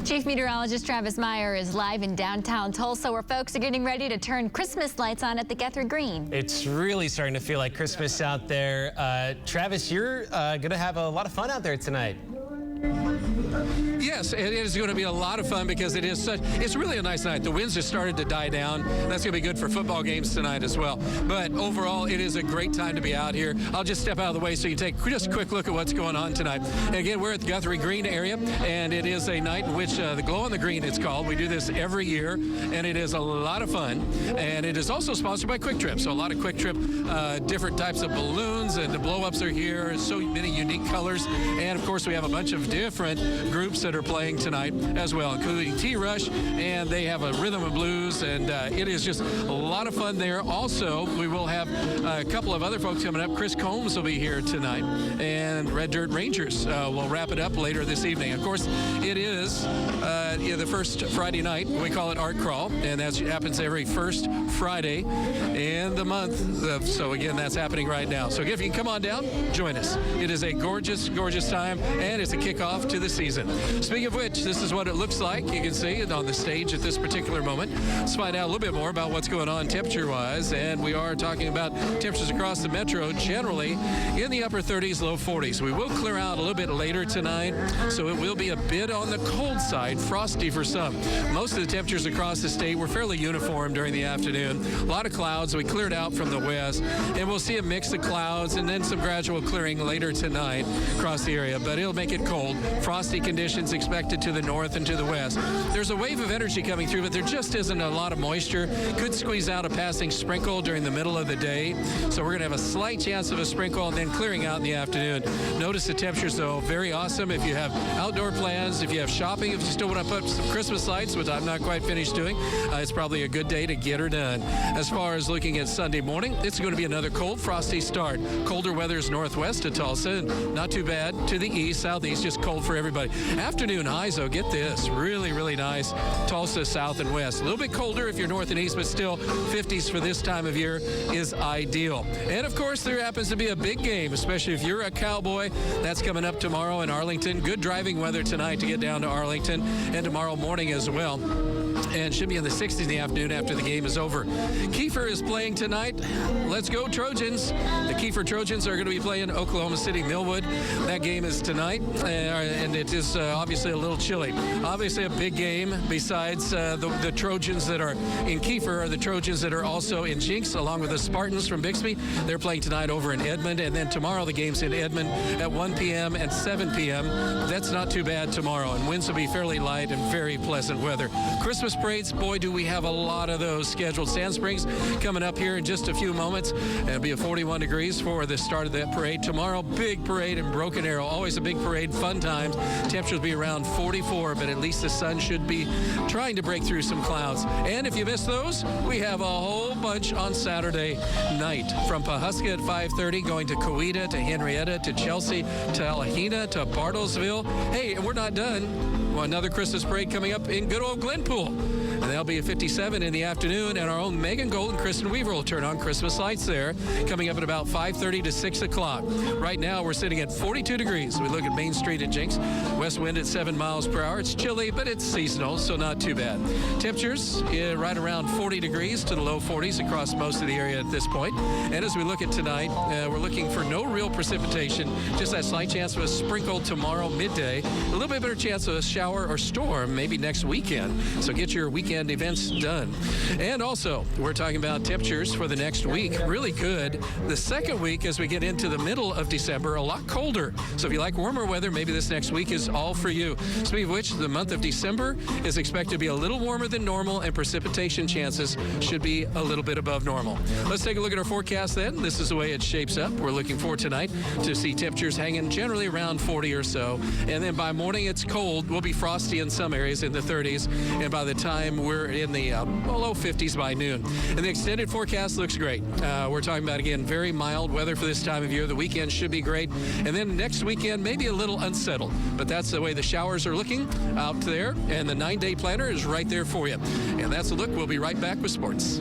Chief Meteorologist Travis Meyer is live in downtown Tulsa, where folks are getting ready to turn Christmas lights on at the Guthrie Green. It's really starting to feel like Christmas out there. Travis, you're going to have a lot of fun out there tonight. Yes, it is going to be a lot of fun because it's really a nice night. The winds have started to die down. That's going to be good for football games tonight as well. But overall, it is a great time to be out here. I'll just step out of the way so you can take just a quick look at what's going on tonight. And again, we're at the Guthrie Green area, and it is a night in which the Glow on the Green, it's called. We do this every year, and it is a lot of fun. And it is also sponsored by Quick Trip. So a lot of Quick Trip, different types of balloons, and the blow-ups are here. So many unique colors. And, of course, we have a bunch of different groups that are playing tonight as well, including T-Rush, and they have a rhythm and blues, and it is just a lot of fun there. Also, we will have a couple of other folks coming up. Chris Combs will be here tonight, and Red Dirt Rangers will wrap it up later this evening. Of course, it is the first Friday night. We call it Art Crawl, and that happens every first Friday in the month. So again, that's happening right now. So if you can come on down, join us. It is a gorgeous, gorgeous time, and it's a kickoff to the season. Speaking of which, this is what it looks like. You can see it on the stage at this particular moment. Let's find out a little bit more about what's going on temperature-wise, and we are talking about temperatures across the metro generally in the upper 30s, low 40s. We will clear out a little bit later tonight, so it will be a bit on the cold side, frosty for some. Most of the temperatures across the state were fairly uniform during the afternoon. A lot of clouds. We cleared out from the west, and we'll see a mix of clouds and then some gradual clearing later tonight across the area, but it'll make it cold. Frosty conditions expected to the north and to the west. There's a wave of energy coming through, but there just isn't a lot of moisture. Could squeeze out a passing sprinkle during the middle of the day, so we're going to have a slight chance of a sprinkle and then clearing out in the afternoon. Notice the temperatures, though, very awesome if you have outdoor plans, if you have shopping, if you still want to put some Christmas lights, which I'm not quite finished doing. It's probably a good day to get her done. As far as looking at Sunday morning, it's going to be another cold, frosty start. Colder weather's northwest of Tulsa, and not too bad to the east, southeast, just cold for everybody. Afternoon highs, though, get this, really, really nice. Tulsa, south and west. A little bit colder if you're north and east, but still 50s for this time of year is ideal. And, of course, there happens to be a big game, especially if you're a Cowboy. That's coming up tomorrow in Arlington. Good driving weather tonight to get down to Arlington, and tomorrow morning as well. And should be in the 60s in the afternoon after the game is over. Kiefer is playing tonight. Let's go Trojans. The Kiefer Trojans are going to be playing Oklahoma City Millwood. That game is tonight, and it is obviously a little chilly. Obviously a big game. Besides the Trojans that are in Kiefer are the Trojans that are also in Jinx, along with the Spartans from Bixby. They're playing tonight over in Edmond, and then tomorrow the game's in Edmond at 1 p.m. and 7 p.m. That's not too bad tomorrow, and winds will be fairly light and very pleasant weather. Christmas parades, boy, do we have a lot of those scheduled. Sand Springs coming up here in just a few moments. It'll be 41 degrees for the start of that parade. Tomorrow, big parade in Broken Arrow. Always a big parade, fun times. Temperatures will be around 44, but at least the sun should be trying to break through some clouds. And if you miss those, we have a whole bunch on Saturday night. From Pawhuska at 5:30, going to Coweta, to Henrietta, to Chelsea, to Alahina, to Bartlesville. Hey, and we're not done. Well, another Christmas parade coming up in good old Glenpool. And that'll be at 57 in the afternoon, and our own Megan Gold and Kristen Weaver will turn on Christmas lights there, coming up at about 5:30 to 6 o'clock. Right now, we're sitting at 42 degrees. We look at Main Street at Jinx. West wind at 7 miles per hour. It's chilly, but it's seasonal, so not too bad. Temperatures right around 40 degrees to the low 40s across most of the area at this point. And as we look at tonight, we're looking for no real precipitation, just that slight chance of a sprinkle tomorrow midday. A little bit better chance of a shower or storm maybe next weekend. So get your weekend events done. And also, we're talking about temperatures for the next week. Really good. The second week, as we get into the middle of December, a lot colder. So if you like warmer weather, maybe this next week is all for you. Speaking of which, the month of December is expected to be a little warmer than normal, and precipitation chances should be a little bit above normal. Let's take a look at our forecast then. This is the way it shapes up. We're looking for tonight to see temperatures hanging generally around 40 or so. And then by morning, it's cold. We'll be frosty in some areas in the 30s. And by the time we're in the low 50s by noon. And the extended forecast looks great. We're talking about, again, very mild weather for this time of year. The weekend should be great. And then next weekend, maybe a little unsettled. But that's the way the showers are looking out there. And the 9-day planner is right there for you. And that's a look. We'll be right back with sports.